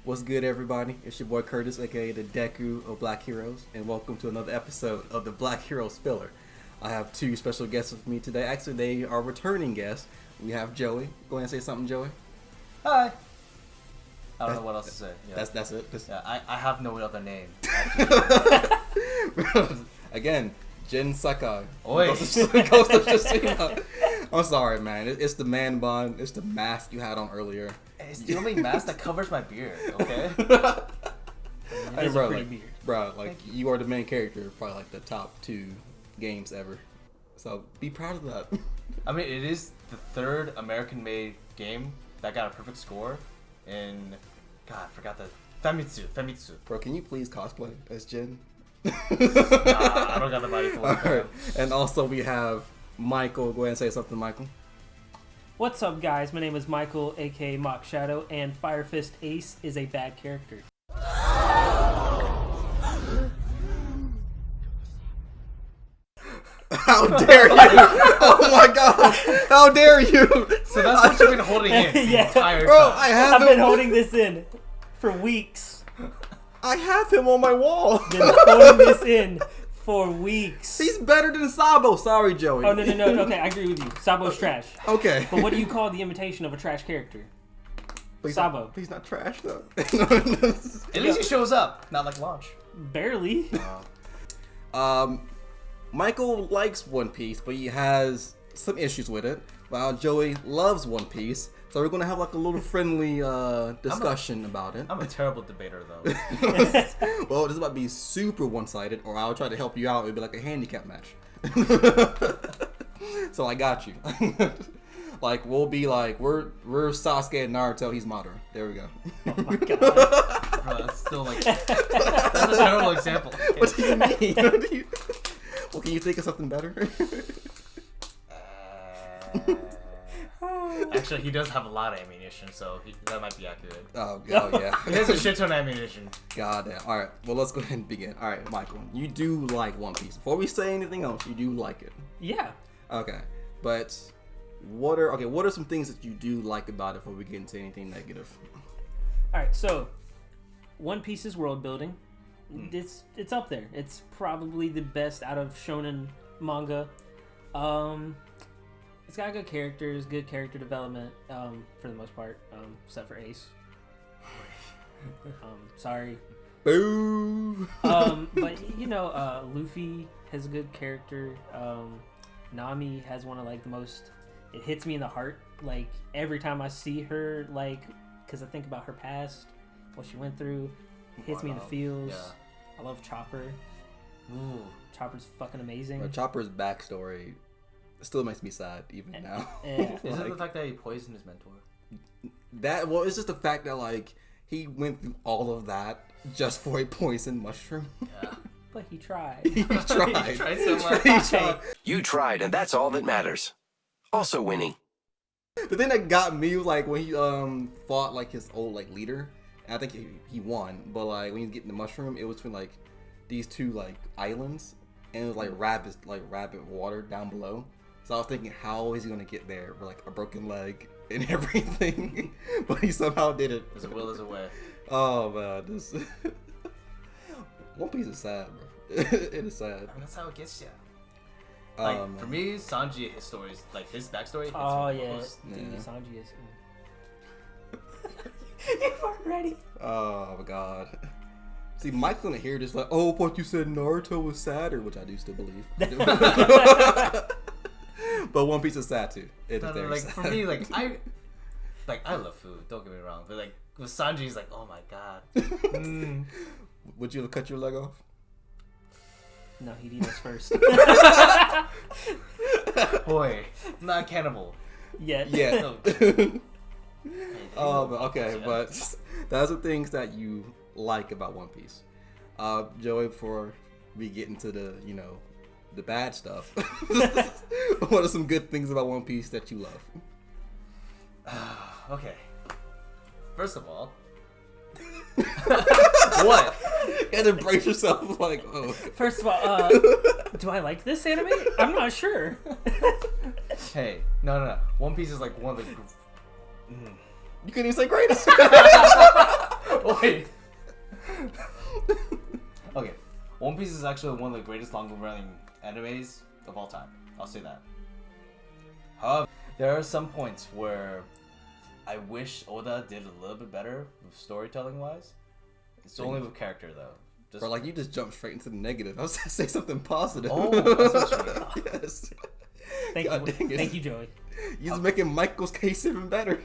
What's good, everybody? It's your boy Curtis, aka the Deku of Black Heroes, and welcome to another episode of the Black Heroes Filler. I have two special guests with me today. Actually, they are returning guests. We have Joey. Go ahead and say something, Joey. Hi. I don't know what else to say. Yeah. That's it. Yeah, I have no other name. Again, Jin Sakai. Oi. Ghost of Tsushima. I'm sorry, man. It's the man bun. It's the mask you had on earlier. It's the only mask that covers my beard, okay? Hey, bro, you are the main character of probably like the top 2 games ever. So be proud of that. I mean, it is the third American-made game that got a perfect score in... God, I forgot the... Famitsu. Bro, can you please cosplay as Jin? Nah, I don't got the body for it. Right. And also we have Michael. Go ahead and say something, Michael. What's up, guys? My name is Michael, aka Mock Shadow, and Fire Fist Ace is a bad character. How dare you! Oh my god! How dare you! So that's what you've been holding in the Yeah. entire Bro, time. I've been holding this in for weeks. I have him on my wall. Been holding this in for weeks. He's better than Sabo. Sorry, Joey. Oh, no. Okay, I agree with you. Sabo's trash. Okay. But what do you call the imitation of a trash character? Sabo. He's not trash, though. At least he shows up, not like Launch. Barely. Michael likes One Piece, but he has some issues with it, while Joey loves One Piece. So we're gonna have like a little friendly discussion about it. I'm a terrible debater, though. Well, this might be super one-sided, or I'll try to help you out. It'll be like a handicap match. So I got you. Like we'll be like we're Sasuke and Naruto. He's Madara. There we go. Oh my god. Bro, that's still like... That's a terrible example. What do you mean? Well, can you think of something better? Actually, he does have a lot of ammunition, so that might be accurate. Oh yeah. He has a shit ton of ammunition. God damn. All right. Well, let's go ahead and begin. All right, Michael, you do like One Piece. Before we say anything else, you do like it. Yeah. Okay. But what are some things that you do like about it before we get into anything negative? Alright, so One Piece's world building, it's up there. It's probably the best out of shonen manga. It's got good characters, good character development, for the most part, except for Ace. Sorry. Boo! But you know, Luffy has a good character. Nami has one of like the most. It hits me in the heart. Like every time I see her, like, because I think about her past, what she went through, it hits me in the feels. Yeah. I love Chopper. Ooh. Chopper's fucking amazing. But Chopper's backstory still makes me sad even now. Yeah. Is it the fact that he poisoned his mentor? It's just the fact that like he went through all of that just for a poison mushroom. Yeah. But he tried. He tried. He tried so much. He tried. You tried, and that's all that matters. Also winning. The thing that got me was like when he fought like his old like leader. And I think he won, but like when he's getting the mushroom, it was between like these two like islands, and it was like rabbit water down below. So I was thinking, how is he gonna get there with like a broken leg and everything? But he somehow did it. There's a will, there's a way. Oh man, this One Piece is sad, bro. It is sad. I mean, that's how it gets you. Like, for me, Sanji, his stories, like his backstory. Oh hits me yeah, most. dude, Yeah. Sanji is. You weren't ready. Oh my god. See, Mike's gonna hear this like, oh, but you said Naruto was sadder, which I do still believe. But One Piece is sad too. It is No, very like sad. for me, I love food. Don't get me wrong, but like with Sanji's, like, oh my god. Would you have cut your leg off? No, he'd eat us first. Boy, I'm not a cannibal. Yet. Yeah. Oh, Okay, but that's the things that you like about One Piece. Joey, before we get into the the bad stuff, what are some good things about One Piece that you love? Okay. First of all, what? You had to brace yourself, like, oh. First of all, do I like this anime? I'm not sure. Hey, no. One Piece is like one of the. You couldn't even say greatest. Oh, Wait. Okay, One Piece is actually one of the greatest long-running animes of all time. I'll say that. However, there are some points where I wish Oda did a little bit better with storytelling-wise. It's only with character though. Bro, like you just jumped straight into the negative. I was gonna say something positive. Oh, that's what you mean. Yes. Thank God you, dang it. thank you, Joey. You're just making Michael's case even better.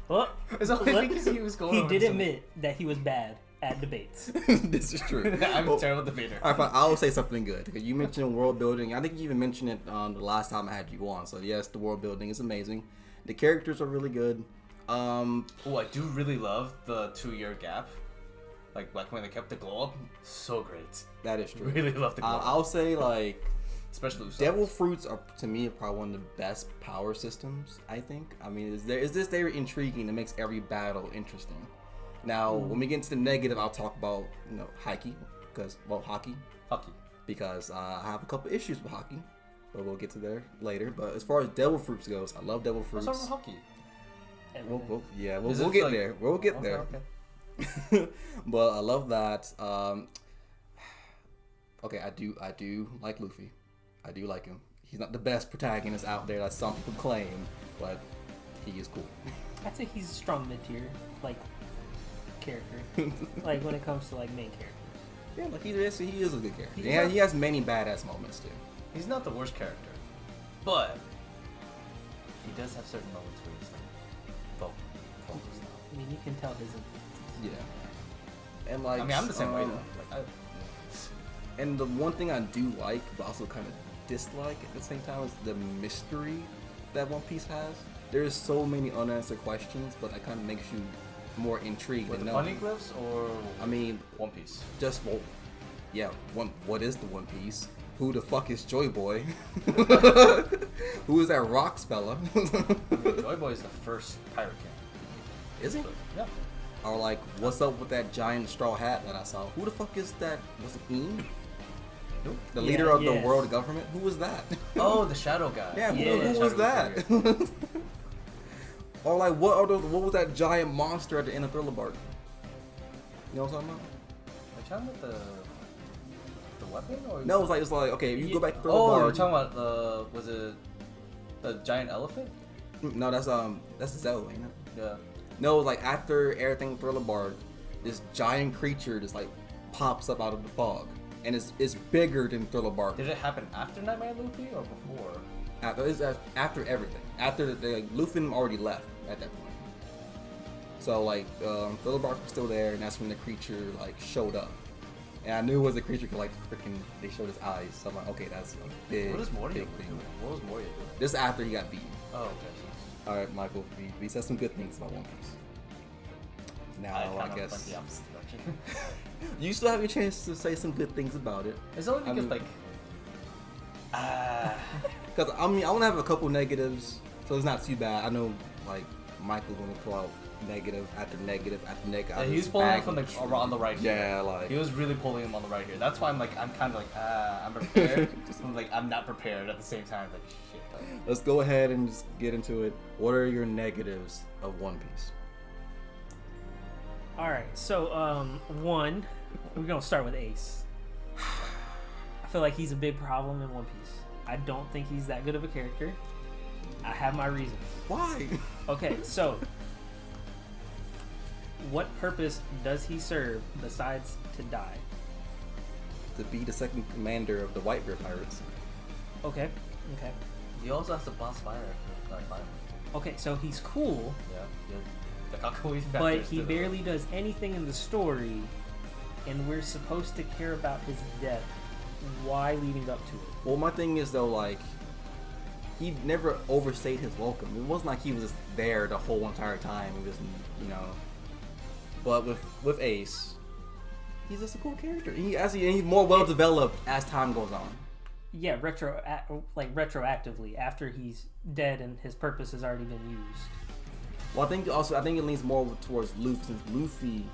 Well, It's only because he was going he over did some- admit that he was bad at debates. This is true. I'm Well, a terrible debater. All right, fine. I'll say something good. Because you mentioned world building. I think you even mentioned it the last time I had you on. So yes, the world building is amazing. The characters are really good. Oh, I do really love the 2-year gap. Like when they kept the glow up. So great. That is true. Really love the glow up. I'll say like Especially Usopp. devil fruits are to me probably one of the best power systems. I think. I mean, is this very intriguing? It makes every battle interesting. Now, when we get into the negative, I'll talk about hockey because I have a couple issues with hockey, but we'll get to there later. But as far as devil fruits goes, I love devil fruits. What's wrong with hockey? Everything. Is We'll it get like- there. We'll get Okay, there. okay. But I love that. Okay, I do like Luffy. I do like him. He's not the best protagonist out there, like some people claim, but he is cool. I'd say he's a strong mid-tier, like, character. Like, when it comes to, like, main characters. Yeah, like he is a good character. He's Yeah, not- he has many badass moments too. He's not the worst character, but he does have certain moments where he's like, focused. I mean, you can tell his influences. Yeah. And like, I mean, I'm the same way though. Like, And the one thing I do like, but also kind of dislike at the same time, is the mystery that One Piece has. There's so many unanswered questions, but that kind of makes you more intrigued. with to the know. poneglyphs or I mean, One Piece? just what is the One Piece? Who the fuck is Joy Boy? Who is that Rocks fella? I mean, Joy Boy is the first pirate king. Is he? So, yeah. Or like, what's up with that giant straw hat that I saw? Who the fuck is that? Was it Ian? Nope. The Yeah, leader of the yes. world government? Who was that? Oh, the shadow guy. Yeah, Yeah. who was that? Or like, what was that giant monster at the end of Thriller Bark? You know what I'm talking about? Are you talking about the weapon or? No, it's like okay, you go back to Thriller Oh, you're Bark. talking about the was it the giant elephant? No, that's Zoe, ain't it? Yeah. No, like after everything with Thriller Bark, this giant creature just like pops up out of the fog, and it's bigger than Thriller Bark. Did it happen after Nightmare Luffy or before? After everything. After Luffy and them already left at that point. So like Thriller Bark was still there, and that's when the creature like showed up. And I knew it was a creature because like freaking they showed his eyes. So I'm like, okay, that's a big, What is Moria big doing? thing. What was Moria doing? This is after he got beaten. Oh, okay. All right, Michael, we said some good things about One Piece. Now I I kind guess of went the opposite direction. you still have your chance to say some good things about it. It's only because mean- like, Because I mean, I want to have a couple negatives, so it's not too bad. I know like Michael's gonna pull out negative after negative after negative. yeah, he was pulling it from the on the right here. Yeah, like He was really pulling him on the right here. That's why I'm kind of like, I'm prepared. I'm like, I'm not prepared at the same time. Like, shit. let's go ahead and just get into it. What are your negatives of One Piece? All right, so one, we're gonna start with Ace. I feel like he's a big problem in One Piece. I don't think he's that good of a character. I have my reasons. Why? Okay, so what purpose does he serve besides to die? To be the second commander of the Whitebeard Pirates. Okay. He also has the boss fire. Okay, so he's cool, Yeah. The Kakui factor but is he still- barely does anything in the story, and we're supposed to care about his death. Why leading up to it? Well, my thing is though, like, he never overstayed his welcome. It wasn't like he was just there the whole entire time. It was, But with Ace, he's just a cool character. He's more well developed as time goes on. Yeah, retroactively after he's dead and his purpose has already been used. Well, I think it leans more towards Luffy, since Luffy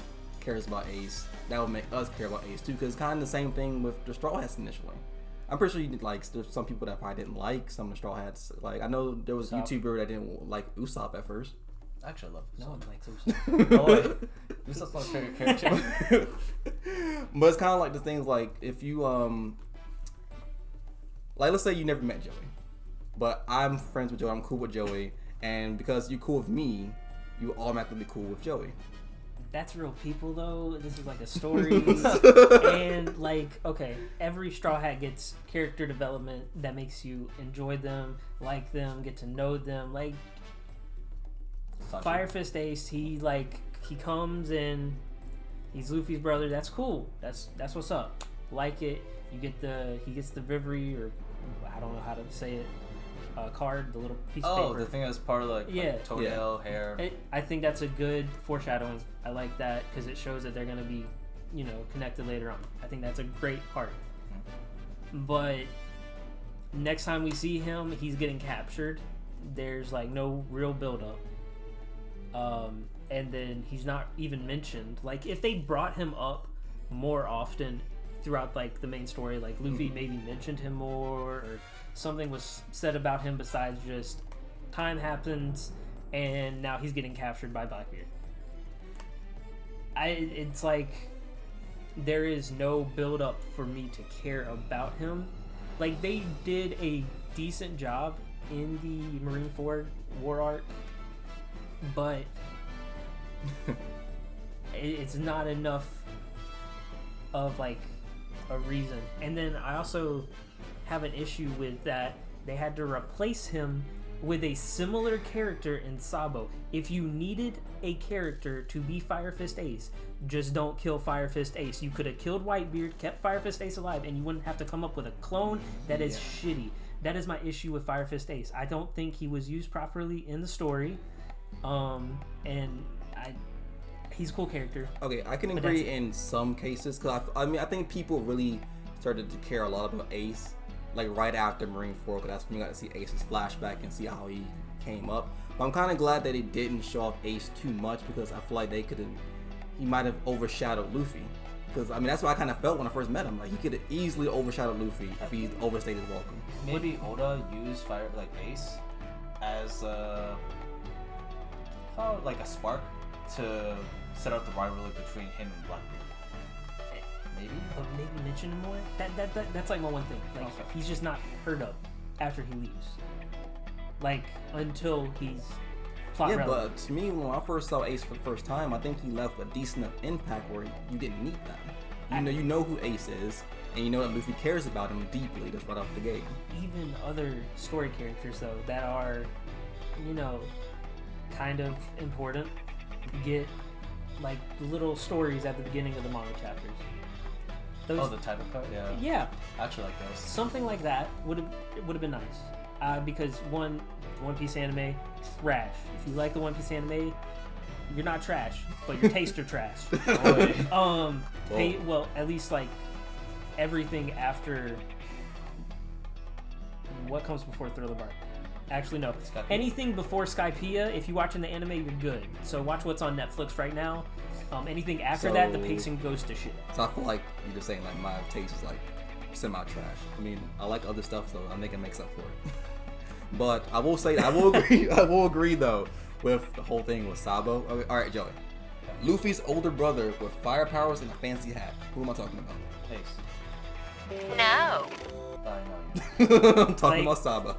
cares about Ace. That would make us care about Ace too, because it's kind of the same thing with the Straw Hats initially. I'm pretty sure there's some people that probably didn't like some of the Straw Hats. Like I know there was a Usopp. YouTuber that didn't like Usopp at first. Actually, I love No one Usopp. likes Usopp. Oh, wait. Usopp's my favorite character. But it's kind of like the things like if you like let's say you never met Joey, but I'm friends with Joey. I'm cool with Joey, and because you're cool with me, you automatically be cool with Joey. That's real people though. This is like a story, and like okay, every Straw Hat gets character development that makes you enjoy them, like them, get to know them. Like Fire Fist Ace, he comes in, he's Luffy's brother. That's cool. That's what's up. Like it. He gets the Vivri, or I don't know how to say it. Card, the little piece of paper. The thing that's part of like toenail, hair. I think that's a good foreshadowing. I like that because it shows that they're gonna be, connected later on. I think that's a great part. But next time we see him, he's getting captured. There's like no real build up. And then he's not even mentioned. Like if they brought him up more often throughout like the main story, like Luffy maybe mentioned him more, or something was said about him besides just time happens and now he's getting captured by Blackbeard. It's like there is no build up for me to care about him. Like they did a decent job in the Marineford war arc, but it's not enough of like a reason. And then I also have an issue with that they had to replace him with a similar character in Sabo. If you needed a character to be Fire Fist Ace, just don't kill Fire Fist Ace. You could have killed Whitebeard, kept Fire Fist Ace alive, and you wouldn't have to come up with a clone that is shitty. That is my issue with Fire Fist Ace. I don't think he was used properly in the story. He's a cool character. Okay, I can agree in some cases because I think people really started to care a lot about Ace, like right after Marineford, because that's when you got to see Ace's flashback and see how he came up. But I'm kind of glad that they didn't show off Ace too much because I feel like he might have overshadowed Luffy. Because I mean that's what I kind of felt when I first met him. Like he could have easily overshadowed Luffy if he overstayed his welcome. Maybe Oda used Ace as like a spark to set up the rivalry between him and Blackbeard. Maybe? But maybe mention him more? That's like my one thing. Like, he's just not heard of after he leaves. Like, until he's plot relevant. But to me, when I first saw Ace for the first time, I think he left a decent enough impact where you didn't need that. You know who Ace is, and you know that Luffy cares about him deeply just right off the gate. Even other story characters, though, that are, kind of important, get like little stories at the beginning of the manga chapters. The title card, yeah. Yeah. I actually like those. Something like that would have been nice. Because One Piece anime, trash. If you like the One Piece anime, you're not trash, but your tastes are trash. Well, at least like everything after what comes before Thriller Bark. Actually, no. Skypiea. Anything before Skypiea, if you're watching the anime, you're good. So watch what's on Netflix right now. Anything after that, the pacing goes to shit. So I feel like you're just saying like my taste is like semi-trash. I mean, I like other stuff, so I think it makes up for it. But I will say, I will agree though with the whole thing with Sabo. Okay, all right, Joey. Luffy's older brother with fire powers and a fancy hat. Who am I talking about? Ace. No. I'm talking about Sabo.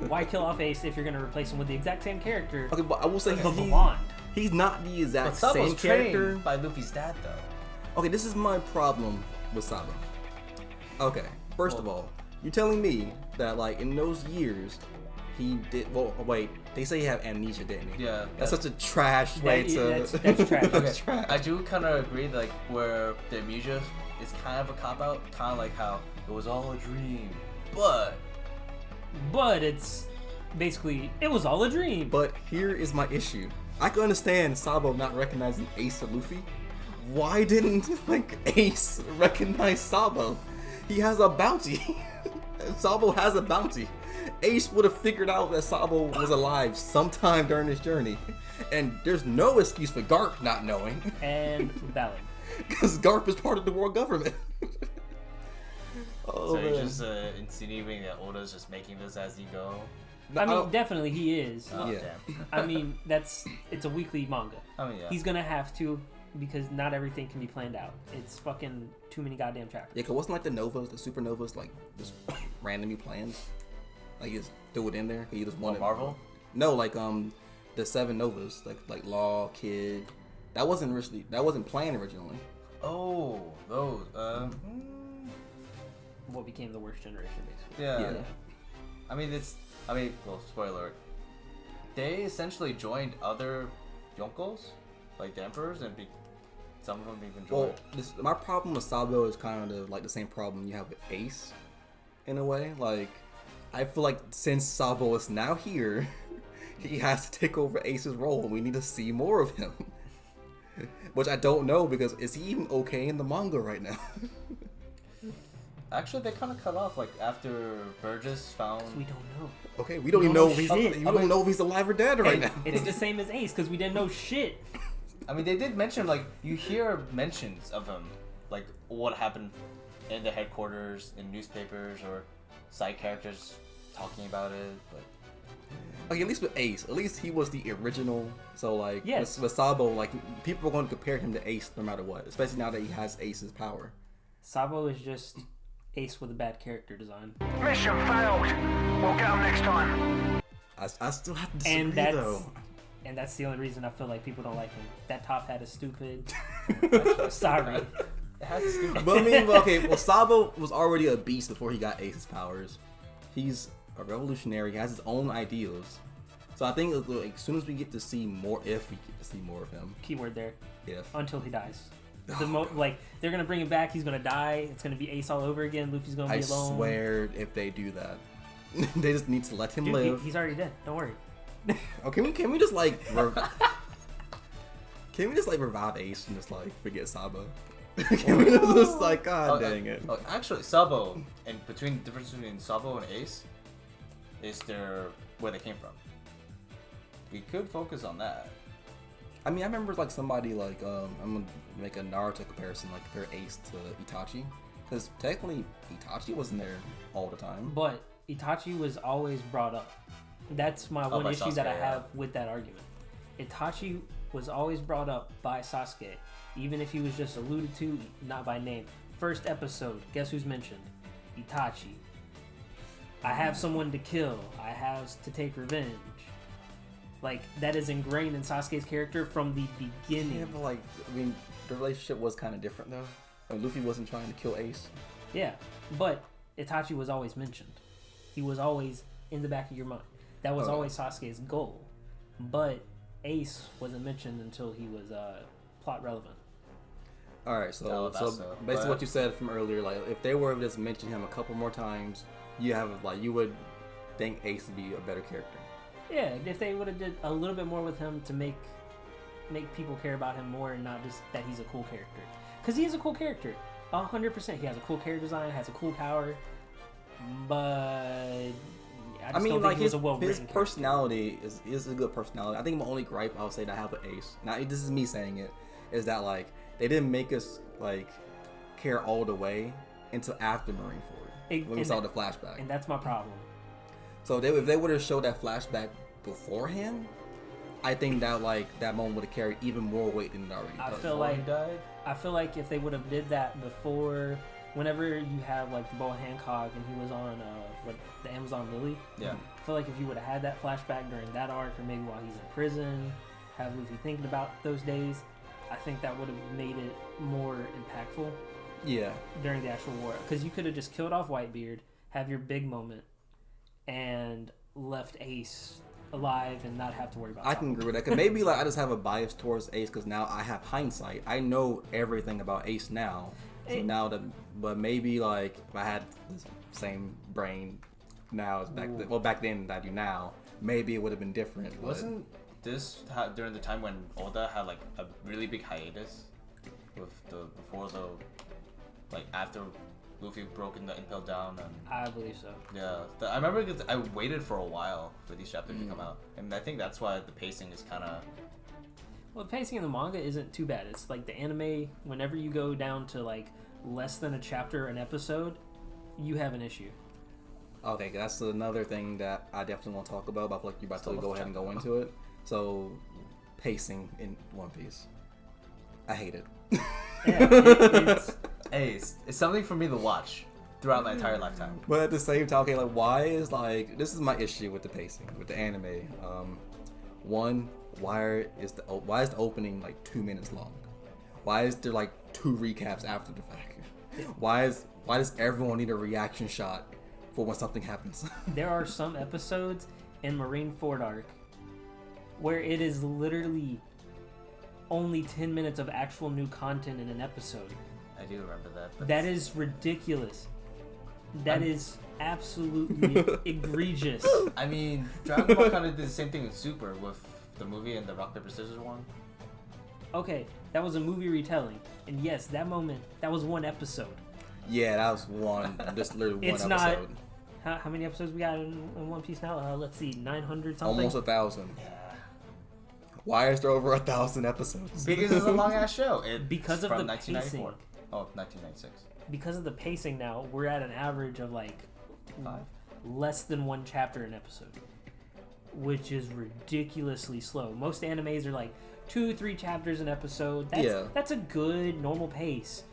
Why kill off Ace if you're going to replace him with the exact same character? Okay, but I will say he's not the exact but Sabo's same character. Trained by Luffy's dad, though. Okay, this is my problem with Sabo. Okay, first of all, you're telling me that like in those years he did. Well, wait, they say he had amnesia, didn't he? Yeah. That's such a trash way to. That's trash. That's trash. I do kind of agree, like where the amnesia is kind of a cop out, kind of like how it was all a dream, but it's basically it was all a dream. But here is my issue. I can understand Sabo not recognizing Ace or Luffy. Why didn't like Ace recognize Sabo? He has a bounty. Sabo has a bounty. Ace would have figured out that Sabo was alive sometime during this journey. And there's no excuse for Garp not knowing. And valid. Because Garp is part of the world government. So you're just insinuating that Oda's just making this as you go? No, I I mean, don't- definitely he is. Oh, Yeah. damn. I mean, it's a weekly manga. I mean, yeah. He's gonna have to because not everything can be planned out. It's fucking too many goddamn chapters. Yeah, cause wasn't like the novas, the supernovas, like just randomly planned. Like you just threw it in there. 'Cause you just wanted Marvel? No, like the 7 novas, like Law, Kid. That wasn't planned originally. Oh, those. What became the worst generation, basically. Yeah. Yeah. Well, spoiler alert. They essentially joined other Yonkos, like the Emperors, and some of them even joined. Well, my problem with Sabo is kind of like the same problem you have with Ace, in a way. Like, I feel like since Sabo is now here, he has to take over Ace's role, and we need to see more of him. Which I don't know, because is he even okay in the manga right now? Actually, they kind of cut off like after Burgess found. We don't know. Okay, we don't even don't know know if he's shit. we don't know if he's alive or dead right And now. it's the same as Ace because we didn't know shit. I mean, they did mention like you hear mentions of him, like what happened in the headquarters, in newspapers, or side characters talking about it. But Like, at least with Ace, at least he was the original. So like, Yes. with Sabo, like people are going to compare him to Ace no matter what, especially now that he has Ace's power. Sabo is just Ace with a bad character design. Mission failed. We'll get them next time. I still have to disagree And that's though. and that's the only reason I feel like people don't like him. That top hat is stupid. Sorry. it has a stupid. But I mean, okay, well, Sabo was already a beast before he got Ace's powers. He's a revolutionary. He has his own ideals. So I think like, as soon as we get to see more, if we get to see more of him, Keyword there. if Until he dies. Oh, Like they're gonna bring him back. He's gonna die. It's gonna be Ace all over again. Luffy's gonna be I alone. swear, if they do that, they just need to let him Dude, live. he's already dead. Don't worry. Oh, can we just like can we just like revive Ace and just like forget Sabo? Can we just like God dang it? Oh, actually, Sabo and the difference between Sabo and Ace is where they came from. We could focus on that. I mean, I remember like somebody like I'm gonna make a Naruto comparison, like compare Ace to Itachi, because technically Itachi wasn't there all the time. But Itachi was always brought up. That's my one by issue that I Sasuke, yeah. have with that argument. Itachi was always brought up by Sasuke, even if he was just alluded to, not by name. First episode, guess who's mentioned? Itachi. I have someone to kill. I have to take revenge. Like, that is ingrained in Sasuke's character from the beginning. Yeah, but like I mean, the relationship was kind of different though. Like, Luffy wasn't trying to kill Ace. Yeah, but Itachi was always mentioned. He was always in the back of your mind. That was Oh. always Sasuke's goal. But Ace wasn't mentioned until he was plot relevant. All right, so Oh, that's based but- on what you said from earlier, like if they were to just mention him a couple more times, you would think Ace would be a better character. Yeah, if they would have did a little bit more with him to make people care about him more and not just that he's a cool character. Because he is a cool character. 100%. He has a cool character design, has a cool power. But I just I mean, don't like think he was his a well-written personality is a good personality. I think my only gripe I would say that I have with Ace, now this is me saying it, is that like they didn't make us like care all the way until after Marineford when we saw the flashback. And that's my problem. So if they would have showed that flashback beforehand, I think that like that moment would have carried even more weight than it already I does. feel Before he like died. I feel like if they would have did that before, whenever you have like the boy Hancock and he was on the Amazon Lily, Yeah. I feel like if you would have had that flashback during that arc, or maybe while he's in prison, have Luffy thinking about those days, I think that would have made it more impactful Yeah. during the actual war. Because you could have just killed off Whitebeard, have your big moment, and left Ace alive and not have to worry about I can agree with that. Cause maybe like I just have a bias towards Ace because now I have hindsight. I know everything about Ace now. So now but maybe like if I had the same brain now as back then that I do now, maybe it would have been different. But Wasn't this during the time when Oda had like a really big hiatus with after Luffy broke in the Impel Down and I believe so. yeah, I remember because I waited for a while for these chapters to come out, and I think that's why the pacing is kind of. Well, the pacing in the manga isn't too bad. It's like the anime, whenever you go down to like less than a chapter an episode, you have an issue. Okay, that's another thing that I definitely want to talk about. But I feel like you're about to go ahead and go into it. So, pacing in One Piece. I hate it. It's Hey, it's something for me to watch throughout my entire lifetime. But at the same time, okay, like why is like this is my issue with the pacing with the anime. One, why is the opening like 2 minutes long? Why is there like 2 recaps after the fact? Why does everyone need a reaction shot for when something happens? there are some episodes in Marineford arc where it is literally only 10 minutes of actual new content in an episode. I do remember that. But That is ridiculous. That is absolutely egregious. I mean, Dragon Ball kind of did the same thing with Super with the movie and the rock paper scissors one. Okay, that was a movie retelling, and yes, that moment, that was one episode. Yeah, that was just literally one It's episode. not. How many episodes we got in One Piece now? Let's see, 900 something. Almost 1,000. Yeah. Why is there over 1,000 episodes? Because it's a long ass show. Because of from the 1994. pacing. Oh, 1996. Because of the pacing now, we're at an average of like 5. less than 1 chapter an episode, which is ridiculously slow. Most animes are like 2-3 chapters an episode. That's a good normal pace.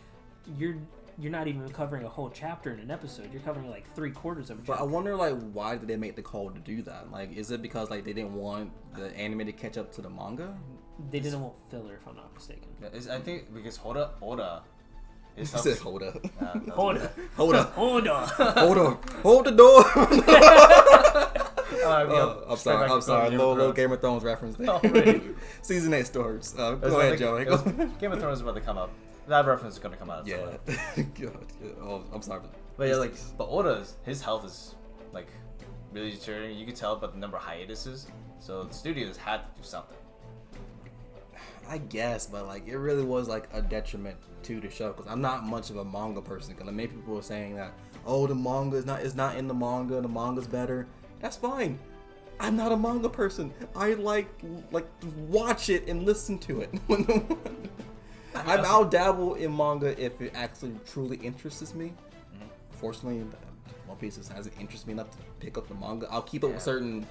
You're not even covering a whole chapter in an episode. You're covering like 3/4 of a chapter. But I wonder, like, why did they make the call to do that? Like, is it because like they didn't want the anime to catch up to the manga? They didn't want filler, if I'm not mistaken. Yeah, I think because Oda He said, "Hold up, Hold up. hold up, Hold on. hold up, hold the door." I'm sorry. Little Game of Thrones reference there. Already. Season 8 stories. Go ahead, Joey. Game of Thrones is about to come up. That reference is going to come out. At some Yeah. point. God. Oh, I'm sorry. But yeah, like, but Oda's his health is like really deteriorating. You can tell by the number of hiatuses. So the studios had to do something. I guess, but like it really was like a detriment to the show because I'm not much of a manga person. Because many people were saying that, oh, the manga is not in the manga. The manga's better. That's fine. I'm not a manga person. I like watch it and listen to it. I'll dabble in manga if it actually truly interests me. Fortunately, One Piece hasn't interested me enough to pick up the manga. I'll keep up with certain.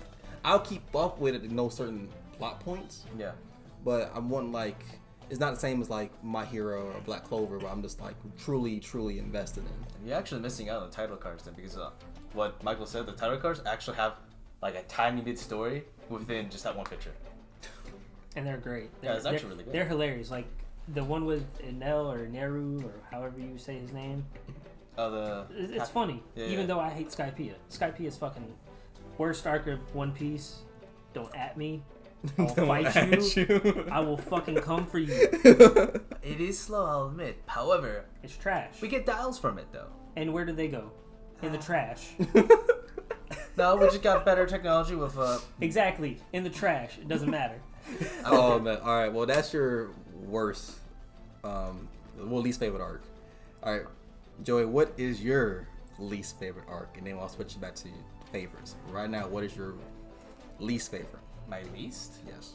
I'll keep up with it and know certain plot points. Yeah. But I want like it's not the same as like My Hero or Black Clover, where I'm just like truly invested in. You're actually missing out on the title cards then because what Michael said, the title cards actually have like a tiny bit story within just that one picture. And they're great. Yeah, it's actually really good. They're hilarious. Like the one with Enel or Neru or however you say his name. It's funny. Yeah, Even yeah. though I hate Skypiea. Skypiea is fucking worst arc of One Piece. Don't at me. I'll fight you. I will fucking come for you. It is slow, I'll admit. However, It's trash. we get dials from it though. And where did they go? In the trash. No, we just got better technology with Exactly. In the trash. It doesn't matter. Oh man! All right, well that's your worst, least favorite arc. All right, Joey, what is your least favorite arc? And then I'll switch back to favorites. Right now, what is your least favorite? my least. Yes.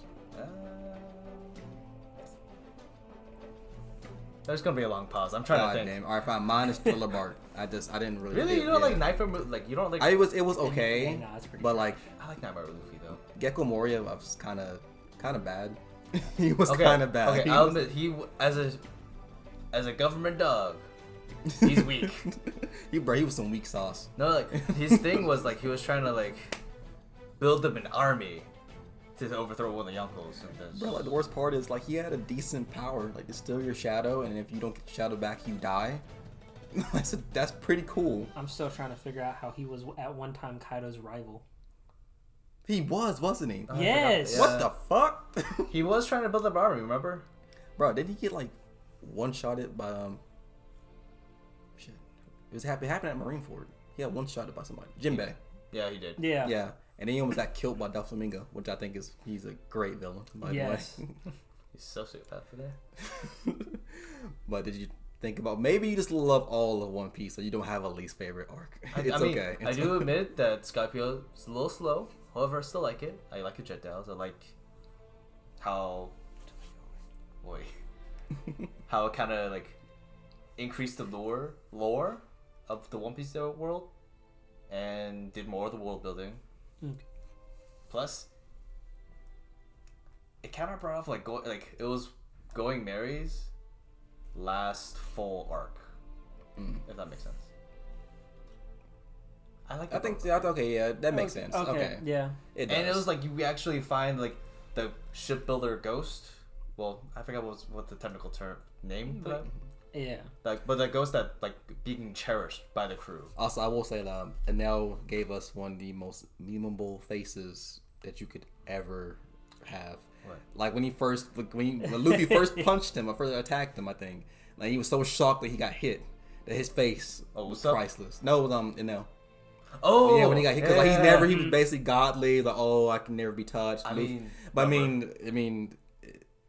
There's gonna be a long pause. I'm trying to think. Damn. All right, fine. Mine is Thriller Bark. I didn't really. Really, you don't like Nightmare? Like you don't like? It was okay, Nah, it's pretty but like I like Nightmare Luffy though. Gecko Moria was kind of bad. He was Okay, kind of bad. Okay, He I'll was- admit as a government dog, he's weak. he was some weak sauce. No, like his thing was like he was trying to like build up an army to overthrow one of the Yonkos. Bro, like the worst part is like he had a decent power, like to steal your shadow, and if you don't get the shadow back, you die. That's pretty cool. I'm still trying to figure out how he was at one time Kaido's rival. He wasn't he? Yes. What the fuck? He was trying to build up army. Remember? Bro, didn't he get like one-shotted by shit? It was happening at Marineford. He got one-shotted by somebody. Jinbei. Yeah, he did. Yeah. Yeah. And then he almost got killed by Doflamingo, which I think he's a great villain, by Yes. the way. He's sociopath for that. But did you think about maybe you just love all of One Piece, so you don't have a least favorite arc? It's I mean, okay. I do admit that Skypio is a little slow. However, I still like it. I like the jet dials. I like how, how it kind of like increased the lore of the One Piece world. and did more of the world building. Plus, it kind of brought off it was Going Mary's last full arc, if that makes sense. I think okay, yeah, that makes sense. Okay, yeah, it does. And it was like you actually find like the shipbuilder ghost. Well, I forgot what the technical name for that. Yeah. But the ghost that like being cherished by the crew. Also, I will say that Enel gave us one of the most memeable faces that you could ever have. What? Like when Luffy first punched him or first attacked him, I think. Like he was so shocked that he got hit that his face was priceless. No, it was Enel. Oh yeah, when he got hit, because he was basically godly. Like, oh, I can never be touched. I mean,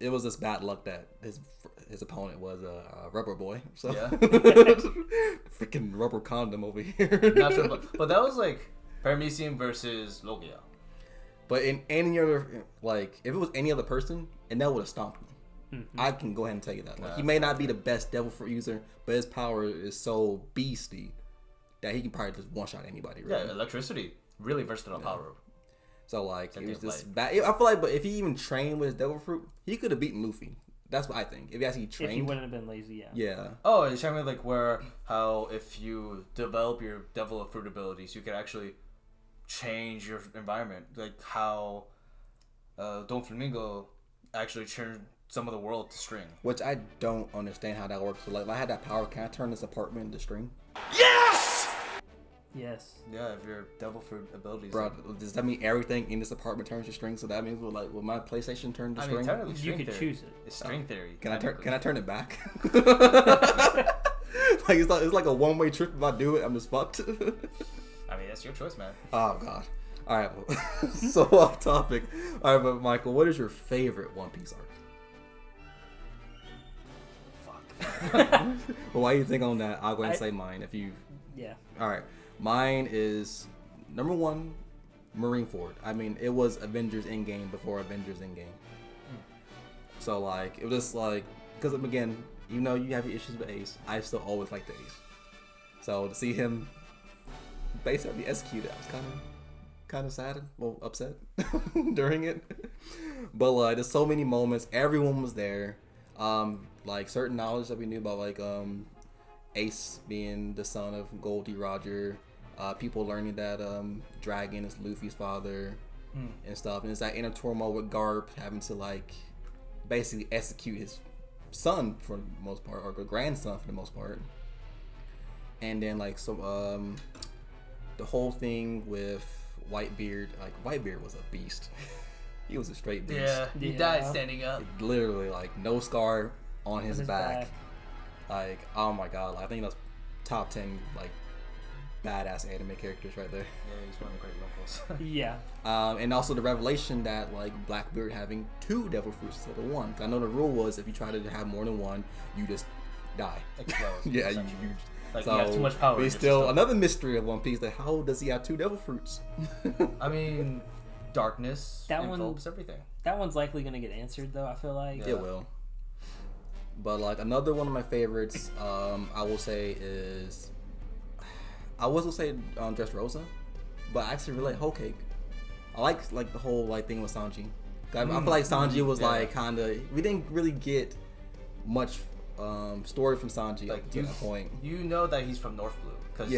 it was just bad luck that his opponent was a rubber boy. So yeah, freaking rubber condom over here. Not sure, but that was like Paramecium versus Logia. But in any other, like, if it was any other person, and that would have stomped him. I can go ahead and tell you that. Like, he may not be the best devil fruit user, but his power is so beastie that he can probably just one shot anybody. Really. Yeah, electricity, really versatile power. So like, it was just bad. I feel like, but if he even trained with his devil fruit, he could have beaten Luffy. That's what I think. If he actually trained, if he wouldn't have been lazy, yeah. Yeah. Oh, it's showing me like how if you develop your devil fruit abilities, you can actually change your environment. Like how Don Flamingo actually turned some of the world to string. Which I don't understand how that works. So like, if I had that power, can I turn this apartment into string? Yes! Yes. Yeah, if your devil fruit abilities. Bro, does that mean everything in this apartment turns to string? So that means will my PlayStation turn to string? Technically, You string could theory. choose it. It's string theory. Can I turn it back? Like it's like a one-way trip. If I do it, I'm just fucked. I mean, that's your choice, man. Oh god. All right. Well, so off topic. All right, but Michael, what is your favorite One Piece arc? Well, why do you think on that? I'll go ahead and say mine. If you. Yeah. All right. Mine is number 1, Marineford. I mean, it was Avengers Endgame before Avengers Endgame. So like, it was just like, because again, you know, you have your issues with Ace. I still always liked the Ace. So to see him basically executed, I was kind of sad, well, upset during it. But like, there's so many moments. Everyone was there. Like certain knowledge that we knew about, like Ace being the son of Goldie Roger. People learning that Dragon is Luffy's father and stuff. And it's that inner turmoil with Garp having to like basically execute his son for the most part, or grandson for the most part. And then like the whole thing with Whitebeard, like Whitebeard was a beast. He was a straight beast. Yeah, he died standing up. Literally, like no scar on his back. Like, oh my god, like, I think that's top 10 like badass anime characters right there. Yeah, he's one of the great locals. Yeah. And also the revelation that like Blackbeard having 2 devil fruits instead of 1. I know the rule was if you try to have more than 1, you just die. Explode. Yeah, you like you have too much power. It's still another mystery of One Piece. That how does he have 2 devil fruits? I mean, darkness envelops everything. That one's likely gonna get answered though. I feel like it will. But like another one of my favorites, I will say is, I was gonna say Dressrosa, but I actually really like Whole Cake. I like the whole like thing with Sanji. I feel like Sanji was like kind of, we didn't really get much story from Sanji like, up to that point. You know that he's from North Blue, cause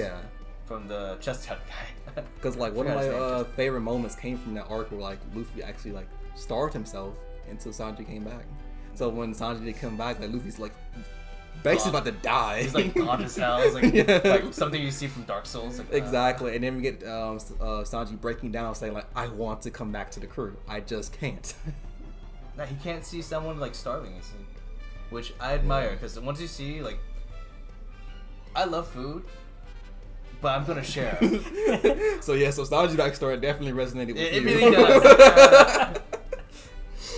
from the chest cut guy. Because like one of my favorite moments came from that arc where like Luffy actually like starved himself until Sanji came back. So when Sanji did come back, like Luffy's like basically about to die. He's like gone as hell. It's like, like something you see from Dark Souls. Like, exactly. And then we get Sanji breaking down, saying like, "I want to come back to the crew. I just can't." Nah, he can't see someone like starving, which I admire, because once you see like, I love food, but I'm gonna share. So Sanji's backstory definitely resonated with you. It really does.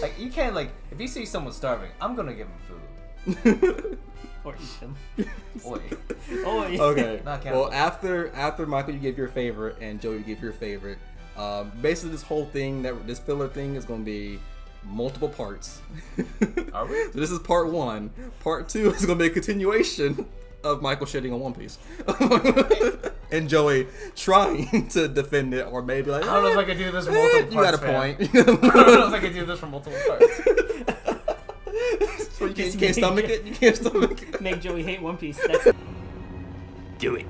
Like, you can't, like, if you see someone starving, I'm gonna give him food. Or eat them. Oi. Oi. Okay. Not well, after Michael, you gave your favorite, and Joe, you gave your favorite. Basically, this whole thing, this filler thing, is gonna be multiple parts. Are we? So this is part 1. Part 2 is gonna be a continuation of Michael shitting on One Piece. And Joey trying to defend it, or maybe like, I don't know if I could do this for multiple parts. You got a fam. point. I don't know if I could do this for multiple parts. So you can't stomach it? You can't stomach it? Make Joey hate One Piece. That's Do it.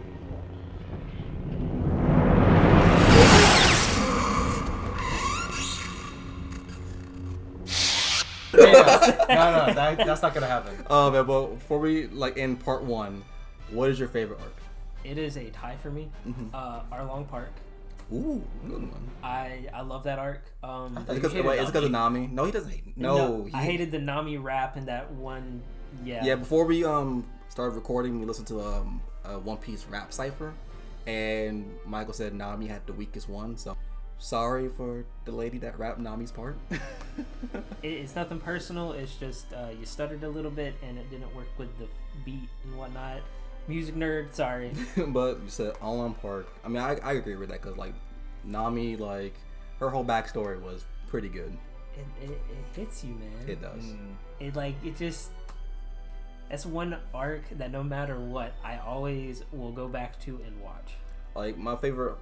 No, that's not gonna happen. Man, but before we end part 1, what is your favorite arc? it is a tie for me. Arlong Park. Ooh, good one. I love that arc. Is it because of Nami? No, he doesn't hate. No, I hated the Nami rap in that one. Yeah. Yeah, before we started recording, we listened to a One Piece rap cipher, and Michael said Nami had the weakest one. So sorry for the lady that rapped Nami's part. It's nothing personal. It's just you stuttered a little bit and it didn't work with the beat and whatnot. Music nerd, sorry. But you said Alon Park. I mean, I agree with that because Nami, her whole backstory was pretty good. It hits you, man. It does. It just. That's one arc that no matter what, I always will go back to and watch. My favorite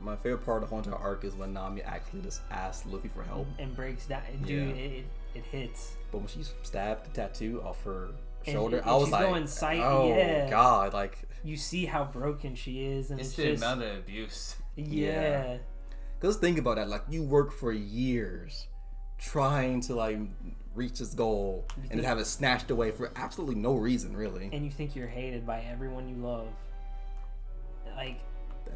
part of the whole entire arc is when Nami actually just asked Luffy for help And breaks down. Dude, it hits. But when she stabbed the tattoo off her shoulder, and I was she's like, going sight, oh yeah. god, you see how broken she is, and It's it's the just, amount of abuse. yeah. Cause think about that, you work for years trying to reach this goal and then have it snatched away for absolutely no reason, really. And you think you're hated by everyone you love.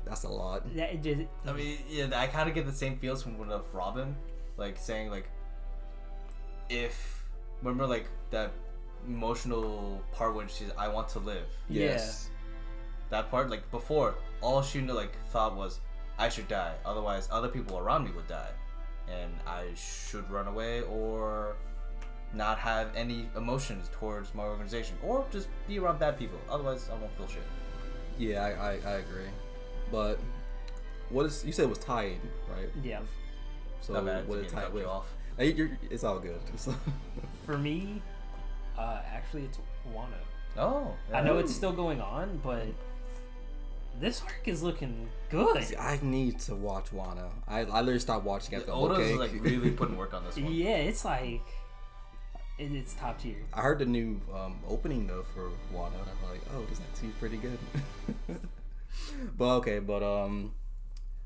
That's a lot. That just, I mean, yeah, I kind of get the same feels from Robin, saying if remember that emotional part when she's I want to live. Yes. That part, before, all she thought was I should die, otherwise other people around me would die, and I should run away or not have any emotions towards my organization, or just be around bad people. Otherwise, I won't feel shit. Yeah, I agree. But you said it was tied, right? yeah. So Not bad. what Didn't it mean to tied cut you with? off. It's all good. For me, actually, it's Wano. Oh, I know it's still going on, but this arc is looking good. See, I need to watch Wano. I literally stopped watching at the whole Oda's cake. really putting work on this one. Yeah, it's it's top tier. I heard the new opening though for Wano, and I'm like, oh, this seems pretty good. but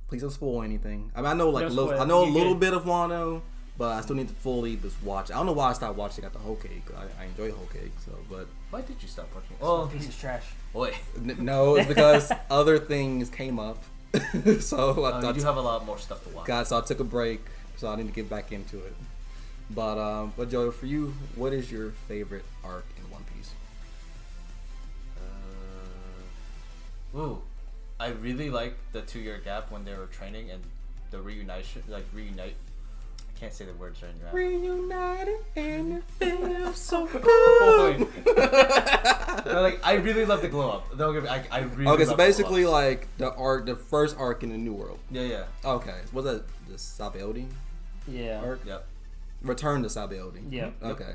please don't spoil anything. I mean, I know No a spoil. little good. bit of Wano, but I still need to fully just watch it. I don't know why I stopped watching at the whole cake. I enjoy the whole cake, so but Why did you stop watching? One Piece is trash. Boy. no, it's because other things came up. So I You thought do have a lot more stuff to watch. so I took a break, so I need to get back into it. But Joey, for you, what is your favorite arc in One Piece? Ooh, I really like the 2-year gap when they were training and the reunition, reunite. I can't say the words right now. Reunited and it feels so Boy. good. No, I really love the glow up. Don't get me. I really. Okay, so love basically, glow ups. the first arc in the New World. Yeah. Okay, was that the Sabaody Yeah. arc? Yep. Return to Sabaody. Yep. Okay.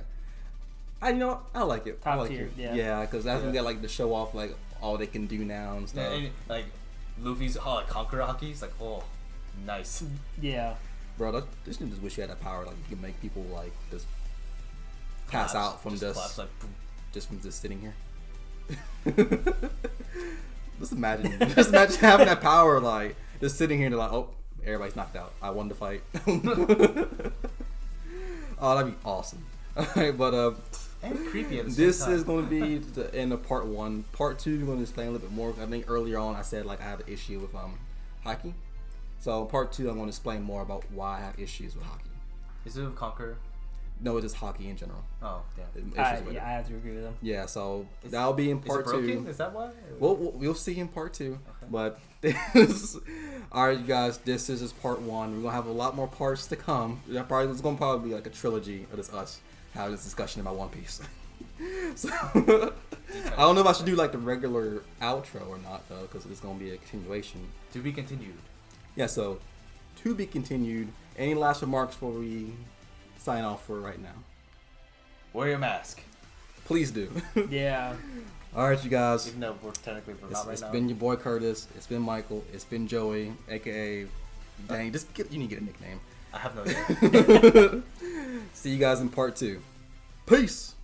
I like it. I Top like tier, it. yeah. Yeah, because that's when Yeah. they to show off all they can do now and stuff. And, Luffy's conqueror hockey. It's oh, nice. Yeah. Bro, I just wish you had that power. You can make people just pass out from just just boom. just from just sitting here. just imagine having that power, just sitting here and oh, everybody's knocked out. I won the fight. Oh, that'd be awesome. Alright, but And creepy at the this same time. is going to be the end of part 1. Part 2, we're going to explain a little bit more. I think earlier on I said I have an issue with hockey. So part 2, I'm going to explain more about why I have issues with hockey. Is it with Conqueror? No, it's just hockey in general. Oh, damn. Issues with I have to agree with them. Yeah, so that'll be in part is it broken? 2. Is that why? We'll see in part 2. Okay. But all right, you guys, this is just part 1. We're gonna have a lot more parts to come. It's gonna probably be a trilogy of us having this discussion about One Piece. So I don't know if I should do the regular outro or not though, because it's gonna be a continuation. To be continued. Yeah, so to be continued. Any last remarks before we sign off for right now? Wear your mask. please do. Yeah. All right, you guys. Even though we're technically not right It's now. been your boy Curtis. It's been Michael. It's been Joey, aka. Dang, you need to get a nickname. I have no idea. See you guys in part 2. Peace.